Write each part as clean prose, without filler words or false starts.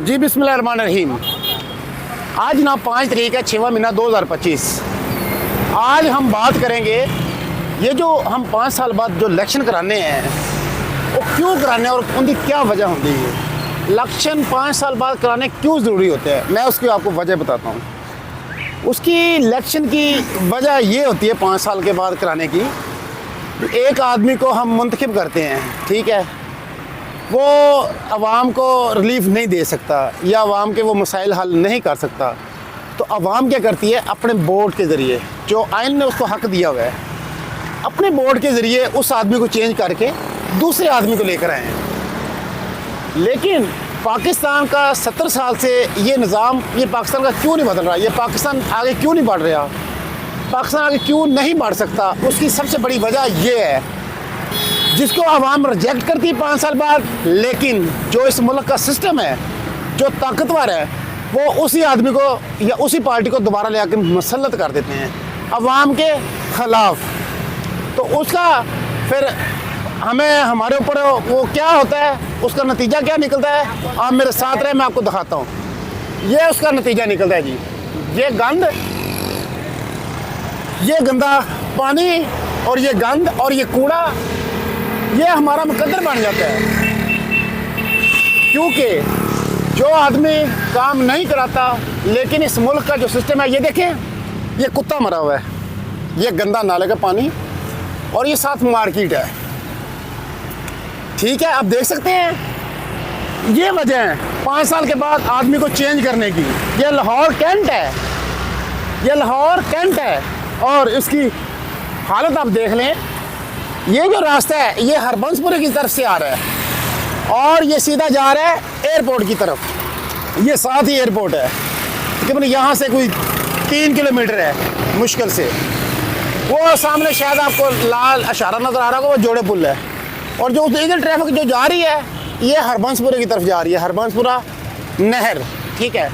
जी बिस्मिल्लाहिर्रहमानिर्रहीम। आज ना 5 तारीख है 6वां महीना 2025। आज हम बात करेंगे ये जो हम 5 साल बाद जो इलेक्शन कराने हैं वो क्यों कराने हैं और उनकी क्या वजह होती है। इलेक्शन 5 साल बाद कराने क्यों ज़रूरी होते हैं, मैं उसकी आपको वजह बताता हूँ। उसकी इलेक्शन की वजह ये होती है 5 साल के बाद कराने की, एक आदमी को हम मुंतखब करते हैं, ठीक है, वो आवाम को रिलीफ नहीं दे सकता या आवाम के वो मसाइल हल नहीं कर सकता, तो आवाम क्या करती है अपने बोर्ड के ज़रिए, जो आइन ने उसको हक दिया हुआ है, अपने बोर्ड के ज़रिए उस आदमी को चेंज करके दूसरे आदमी को लेकर आए हैं। लेकिन पाकिस्तान का 70 साल से ये निज़ाम, ये पाकिस्तान का क्यों नहीं बदल रहा, ये पाकिस्तान आगे क्यों नहीं बढ़ रहा, पाकिस्तान आगे क्यों नहीं बढ़ सकता, उसकी सबसे बड़ी वजह ये है जिसको आवाम रिजेक्ट करती है 5 साल बाद। लेकिन जो इस मुल्क का सिस्टम है, जो ताकतवर है, वो उसी आदमी को या उसी पार्टी को दोबारा ले आकर मुसल्लत कर देते हैं आवाम के ख़िलाफ़। तो उसका फिर हमें हमारे ऊपर वो क्या होता है, उसका नतीजा क्या निकलता है, आप मेरे साथ रहे, मैं आपको दिखाता हूँ। ये उसका नतीजा निकलता है जी, ये गंद, ये गंदा पानी और ये गंद और ये कूड़ा, ये हमारा मुकद्दर बन जाता है। क्योंकि जो आदमी काम नहीं कराता, लेकिन इस मुल्क का जो सिस्टम है, ये देखें, ये कुत्ता मरा हुआ है, ये गंदा नाले का पानी और ये साथ मार्केट है, ठीक है, आप देख सकते हैं। ये वजह है 5 साल के बाद आदमी को चेंज करने की। ये लाहौर कैंट है, ये लाहौर कैंट है और इसकी हालत आप देख लें। ये जो रास्ता है ये हरबंसपुरे की तरफ से आ रहा है और ये सीधा जा रहा है एयरपोर्ट की तरफ, ये साथ ही एयरपोर्ट है, तकरीबन यहाँ से कोई 3 किलोमीटर है मुश्किल से। वो सामने शायद आपको लाल इशारा नज़र आ रहा होगा, वो जोड़े पुल है। और जो इधर ट्रैफिक जो जा रही है ये हरबंसपुरे की तरफ जा रही है, हरबंसपुरा नहर, ठीक है।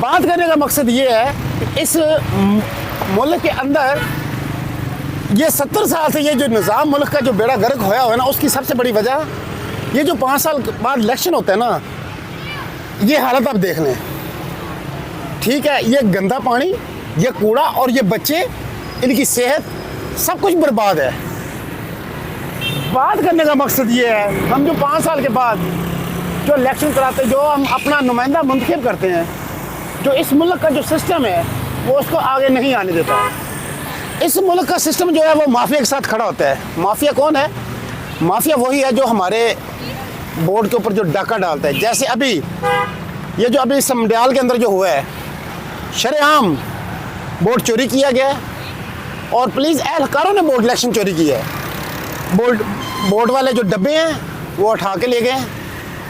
बात करने का मकसद ये है कि इस मुल्क के अंदर ये 70 साल से ये जो निज़ाम मुल्क का जो बेड़ा गर्क होया हुआ है ना, उसकी सबसे बड़ी वजह ये जो 5 साल बाद इलेक्शन होता है ना, ये हालत आप देख लें, ठीक है। ये गंदा पानी, ये कूड़ा और ये बच्चे, इनकी सेहत, सब कुछ बर्बाद है। बात करने का मकसद ये है, हम जो 5 साल के बाद जो इलेक्शन कराते हैं, जो हम अपना नुमाइंदा मुंतखब करते हैं, जो इस मुल्क का जो सिस्टम है वो उसको आगे नहीं आने देता। इस मुल्क का सिस्टम जो है वो माफिया के साथ खड़ा होता है। माफिया कौन है? माफिया वही है जो हमारे बोर्ड के ऊपर जो डाका डालता है। जैसे अभी ये जो अभी समडियाल के अंदर जो हुआ है, शरेआम वोट चोरी किया गया है और पुलिस एहलकारों ने वोट इलेक्शन चोरी किया है। बोर्ड वाले जो डब्बे हैं वो उठा के ले गए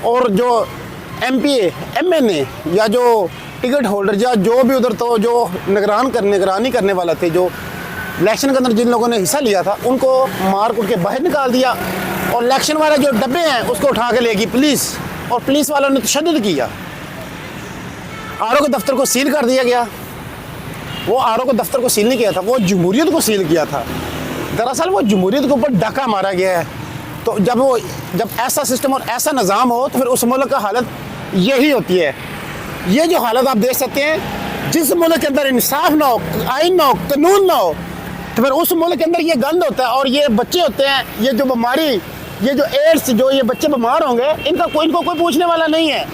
और जो MPA MNA या जो टिकट होल्डर या जो भी उधर तो जो निगरानी करने वाला थे, जो इलेक्शन के अंदर जिन लोगों ने हिस्सा लिया था, उनको मार कूट के बाहर निकाल दिया और इलेक्शन वाले जो डब्बे हैं उसको उठा के ले गई पुलिस। और पुलिस वालों ने तशद्दुद किया, RO के दफ्तर को सील कर दिया गया। वो RO के दफ्तर को सील नहीं किया था, वो जमहूरियत को सील किया था। दरअसल वो जमहूरियत के ऊपर डाका मारा गया है। तो जब ऐसा सिस्टम और ऐसा निज़ाम हो तो फिर उस मुल्क का हालत यही होती है। ये जो हालत आप देख सकते हैं, जिस मुल्क के अंदर इंसाफ ना हो, आइन ना हो, कानून ना हो, तो फिर उस मुल्क के अंदर ये गंद होता है और ये बच्चे होते हैं, ये जो बीमारी, ये जो एड्स, जो ये बच्चे बीमार होंगे, इनको कोई पूछने वाला नहीं है।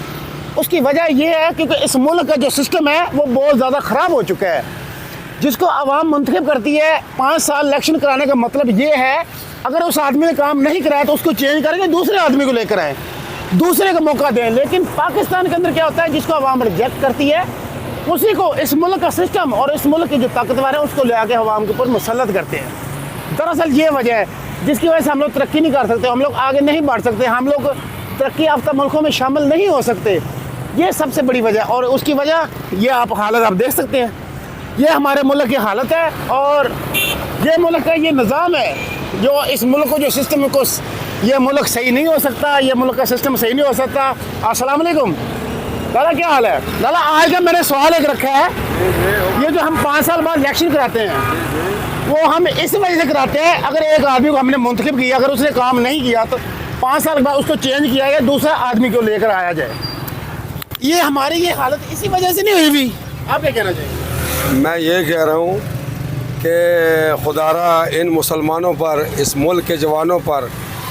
उसकी वजह ये है क्योंकि इस मुल्क का जो सिस्टम है वो बहुत ज़्यादा ख़राब हो चुका है, जिसको आवाम मुंतखब करती है। 5 साल इलेक्शन कराने का मतलब ये है, अगर उस आदमी ने काम नहीं कराया तो उसको चेंज करके दूसरे आदमी को लेकर आए, दूसरे को मौका दें। लेकिन पाकिस्तान के अंदर क्या होता है, जिसको आवाम रिजेक्ट करती है उसी को इस मुल्क का सिस्टम और इस मुल्क के जो ताकतवर है उसको ले आके आवाम के ऊपर मुसल्लत करते हैं। दरअसल ये वजह है जिसकी वजह से हम लोग तरक्की नहीं कर सकते, हम लोग आगे नहीं बढ़ सकते, हम लोग तरक्की याफ्ता मुल्कों में शामिल नहीं हो सकते। ये सबसे बड़ी वजह, और उसकी वजह ये आप हालत आप देख सकते हैं, ये हमारे मुल्क की हालत है और ये मुल्क का ये निज़ाम है जो इस मुल्क को जो सिस्टम को, ये मुल्क सही नहीं हो सकता, ये मुल्क का सिस्टम सही नहीं हो सकता। अस्सलाम वालेकुम दादा, क्या हाल है दादा? आज का मैंने सवाल एक रखा है, ये जो हम 5 साल बाद इलेक्शन कराते हैं वो हम इस वजह से कराते हैं, अगर एक आदमी को हमने मुंतखब किया, अगर उसने काम नहीं किया तो 5 साल बाद उसको चेंज किया जाए, दूसरा आदमी को लेकर आया जाए। ये हमारी ये हालत इसी वजह से नहीं हुई हुई, आप क्या कहना चाहिए? मैं ये कह रहा हूँ कि खुदारा इन मुसलमानों पर, इस मुल्क के जवानों पर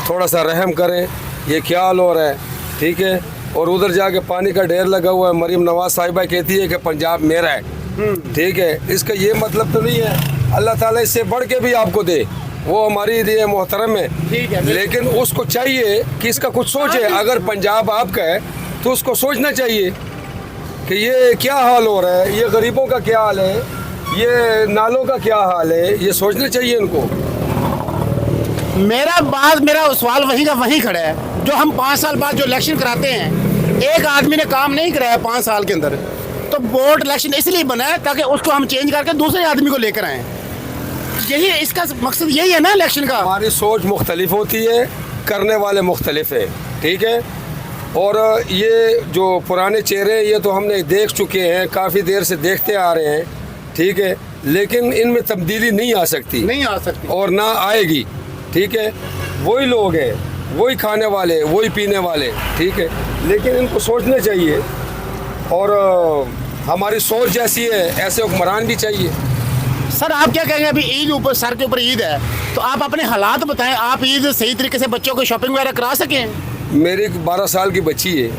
थोड़ा सा रहम करें। ये क्या हाल हो रहा है, ठीक है। और उधर जाके पानी का ढेर लगा हुआ है। मरीम नवाज साहिबा कहती है कि पंजाब मेरा है, ठीक है। इसका ये मतलब तो नहीं है, अल्लाह ताला इससे बढ़ के भी आपको दे, वो हमारी लिए मोहतरम है, ठीक है। लेकिन उसको चाहिए कि इसका कुछ सोचे। अगर पंजाब आपका है तो उसको सोचना चाहिए कि ये क्या हाल हो रहा है, ये गरीबों का क्या हाल है, ये नालों का क्या हाल है, ये सोचना चाहिए इनको। मेरा सवाल वहीं का वहीं खड़ा है। जो हम 5 साल बाद जो इलेक्शन कराते हैं, एक आदमी ने काम नहीं कराया 5 साल के अंदर, तो बोर्ड इलेक्शन इसलिए बना है ताकि उसको हम चेंज करके दूसरे आदमी को लेकर आएँ। यही इसका मकसद यही है ना इलेक्शन का। हमारी सोच मुख्तलिफ होती है, करने वाले मुख्तलिफ है, ठीक है। और ये जो पुराने चेहरे हैं ये तो हमने देख चुके हैं, काफ़ी देर से देखते आ रहे हैं, ठीक है। लेकिन इनमें तब्दीली नहीं आ सकती और ना आएगी, ठीक है। वही लोग हैं, वही खाने वाले, वही पीने वाले, ठीक है। लेकिन इनको सोचना चाहिए और हमारी सोच जैसी है ऐसे हुक्मरान भी चाहिए। सर आप क्या कहेंगे? अभी ईद ऊपर सर के ऊपर ईद है, तो आप अपने हालात बताएं। आप ईद सही तरीके से बच्चों को शॉपिंग वगैरह करा सकें? मेरी 12 साल की बच्ची है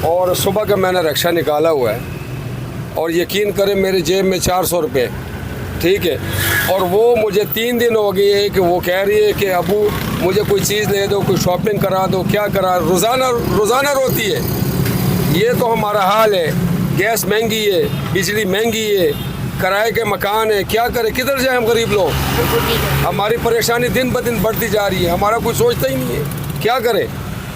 और सुबह का मैंने रक्षा निकाला हुआ है और यकीन करें मेरे जेब में 400 रुपये, ठीक है। और वो मुझे 3 दिन हो गए है कि वो कह रही है कि अबू मुझे कोई चीज़ ले दो, कोई शॉपिंग करा दो, क्या करा, रोज़ाना रोती है। ये तो हमारा हाल है। गैस महंगी है, बिजली महंगी है, किराए के मकान है, क्या करें, किधर जाए हम गरीब लोग। हमारी परेशानी दिन ब दिन बढ़ती जा रही है, हमारा कोई सोचता ही नहीं है, क्या करें।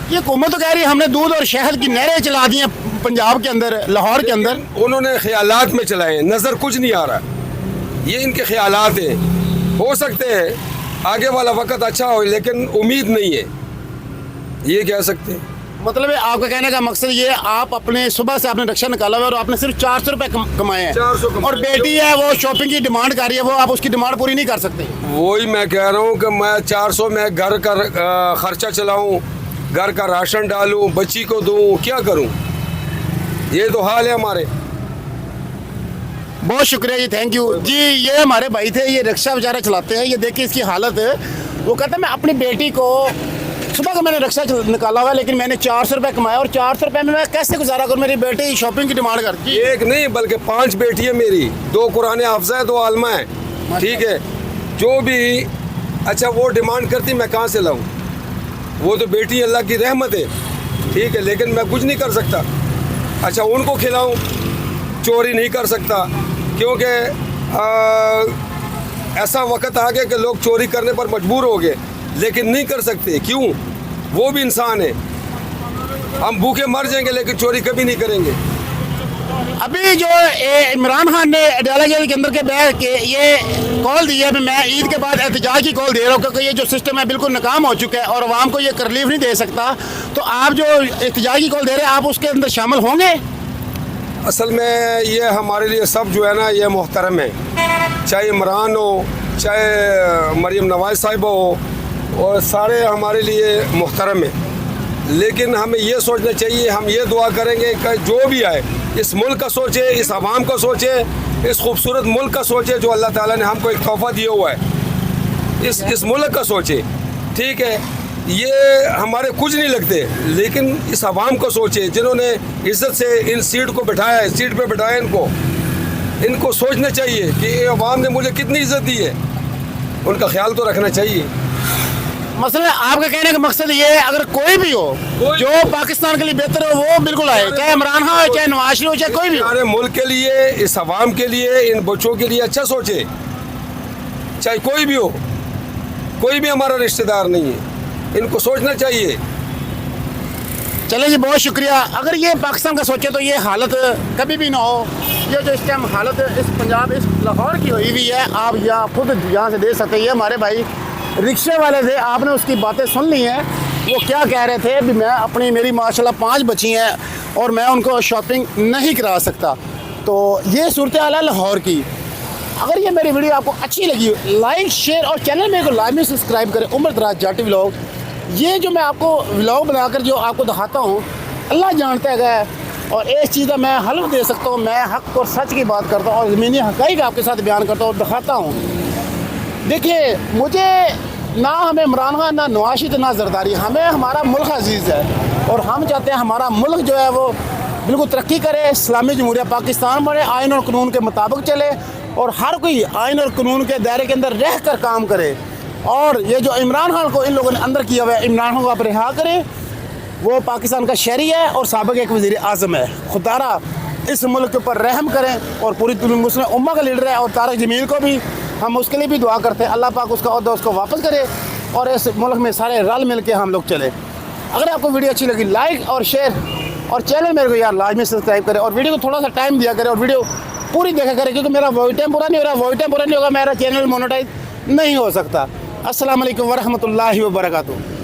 ये हुकूमत तो कह रही है हमने दूध और शहद की नहरें चला दी हैं पंजाब के अंदर, लाहौर के अंदर। उन्होंने ख्यालात में चलाए, नज़र कुछ नहीं आ रहा, ये इनके ख्यालात हैं। हो सकते हैं आगे वाला वक्त अच्छा हो, लेकिन उम्मीद नहीं है, ये कह सकते हैं। मतलब है आपका कहने का मकसद ये, आप अपने सुबह से आपने रक्षा निकाला हुआ और आपने सिर्फ 400 रुपये कमाए हैं, 400 कमाए। और बेटी है वो शॉपिंग की डिमांड कर रही है, वो आप उसकी डिमांड पूरी नहीं कर सकते। वही मैं कह रहा हूँ कि मैं 400 में घर का खर्चा चलाऊँ, घर का राशन डालूँ, बच्ची को दूँ, क्या करूँ, ये तो हाल है हमारे। बहुत शुक्रिया जी, थैंक यू जी। ये हमारे भाई थे, ये रिक्शा बेचारा चलाते हैं। ये देखिए इसकी हालत है। वो कहते हैं मैं अपनी बेटी को, सुबह का मैंने रिक्शा निकाला हुआ, लेकिन मैंने 400 रुपये कमाया और 400 रुपये में मैं कैसे गुजारा करूँ? मेरी बेटी शॉपिंग की डिमांड करती है। एक नहीं बल्कि 5 बेटी है मेरी, 2 कुरान हाफ़िज़ा है, 2 आलमा है, ठीक है। जो भी अच्छा वो डिमांड करती मैं कहाँ से लाऊँ? वो तो बेटी अल्लाह की रहमत है, ठीक है, लेकिन मैं कुछ नहीं कर सकता। अच्छा उनको खिलाऊँ, चोरी नहीं कर सकता, क्योंकि ऐसा वक्त आ गया कि लोग चोरी करने पर मजबूर हो गए, लेकिन नहीं कर सकते। क्यों? वो भी इंसान है। हम भूखे मर जाएंगे लेकिन चोरी कभी नहीं करेंगे। अभी जो इमरान खान ने अडाला जेल के अंदर के बैठ के ये कॉल दी है, अभी मैं ईद के बाद एहतजाज की कॉल दे रहा हूँ, क्योंकि ये जो सिस्टम है बिल्कुल नाकाम हो चुका है और आवाम को ये रिलीफ नहीं दे सकता। तो आप जो एहतजाज की कॉल दे रहे हैं, आप उसके अंदर शामिल होंगे? असल में ये हमारे लिए सब जो है ना ये मोहतरम है, चाहे इमरान हो, चाहे मरीम नवाज साहिबा हो, और सारे हमारे लिए मोहतरम है। लेकिन हमें ये सोचना चाहिए, हम ये दुआ करेंगे कि जो भी आए इस मुल्क का सोचे, इस आवाम का सोचे, इस खूबसूरत मुल्क का सोचे जो अल्लाह ताला ने हमको एक तोहफ़ा दिया हुआ है, इस मुल्क का सोचे, ठीक है। ये हमारे कुछ नहीं लगते, लेकिन इस आवाम को सोचे जिन्होंने इज़्ज़त से इन सीट को बिठाया है, सीट पे बिठाया इनको सोचना चाहिए कि ये आवाम ने मुझे कितनी इज़्ज़त दी है, उनका ख्याल तो रखना चाहिए। मसला आपका कहने का मकसद ये है, अगर कोई भी हो जो पाकिस्तान के लिए बेहतर हो वो बिल्कुल आए, चाहे इमरान खान हो, चाहे नवाज शरीफ हो, चाहे कोई भी हो। हमारे मुल्क के लिए, इस आवाम के लिए, इन बच्चों के लिए अच्छा सोचे, चाहे कोई भी हो, कोई भी हमारा रिश्तेदार नहीं है, इनको सोचना चाहिए। चले जी, बहुत शुक्रिया। अगर ये पाकिस्तान का सोचे तो ये हालत कभी भी ना हो। ये जो इस टाइम हालत इस पंजाब, इस लाहौर की हुई हुई है, आप यहाँ खुद यहाँ से देख सकते हैं। हमारे भाई रिक्शे वाले थे, आपने उसकी बातें सुन ली हैं। वो क्या कह रहे थे भी मैं मेरी माशाल्लाह 5 बच्ची हैं और मैं उनको शॉपिंग नहीं करा सकता। तो ये सूरत हाल है लाहौर की। अगर ये मेरी वीडियो आपको अच्छी लगी, लाइक शेयर और चैनल मेरे को लाजमी सब्सक्राइब करें, उम्र दराज जाटी व्लॉग। ये जो मैं आपको व्लॉग बनाकर जो आपको दिखाता हूँ, अल्लाह जानता है और एक चीज़ का मैं हल्फ दे सकता हूँ, मैं हक और सच की बात करता हूँ और ज़मीनी हक़ाइक़ आपके साथ बयान करता हूँ और दिखाता हूँ। देखिए, मुझे ना हमें इमरान खान, ना नवाज शरीफ, ना जरदारी, हमें हमारा मुल्क अजीज़ है और हम चाहते हैं हमारा मुल्क जो है वो बिल्कुल तरक्की करे, इस्लामी जमहूरिया पाकिस्तान बने, आइन और कानून के मुताबिक चले और हर कोई आइन और कानून के दायरे के अंदर रह कर काम करे। और ये जो इमरान खान को इन लोगों ने अंदर किया हुआ है, इमरान खान को आप रिहा करें। वो पाकिस्तान का शहरी है और साबिक़ एक वज़ीर आज़म है। खुदारा इस मुल्क के ऊपर रहम करें और पूरी मुस्लिम उम्मा का लीडर है और तारिक जमील को भी हम उसके लिए भी दुआ करते हैं, अल्लाह पाक उसका ओहदा उसको वापस करे और इस मुल्क में सारे रल मिल के हम लोग चले। अगर आपको वीडियो अच्छी लगी लाइक और शेयर और चैनल मेरे को यार लाजमी सब्सक्राइब करें और वीडियो को थोड़ा सा टाइम दिया करें और वीडियो पूरी देखा करें, क्योंकि मेरा वॉइस टाइम पूरा नहीं हो रहा, वॉइस टाइम पूरा नहीं होगा मेरा चैनल मोनेटाइज नहीं हो सकता। अस्सलाम वालेकुम वरहमतुल्लाहि वबरकातुहू।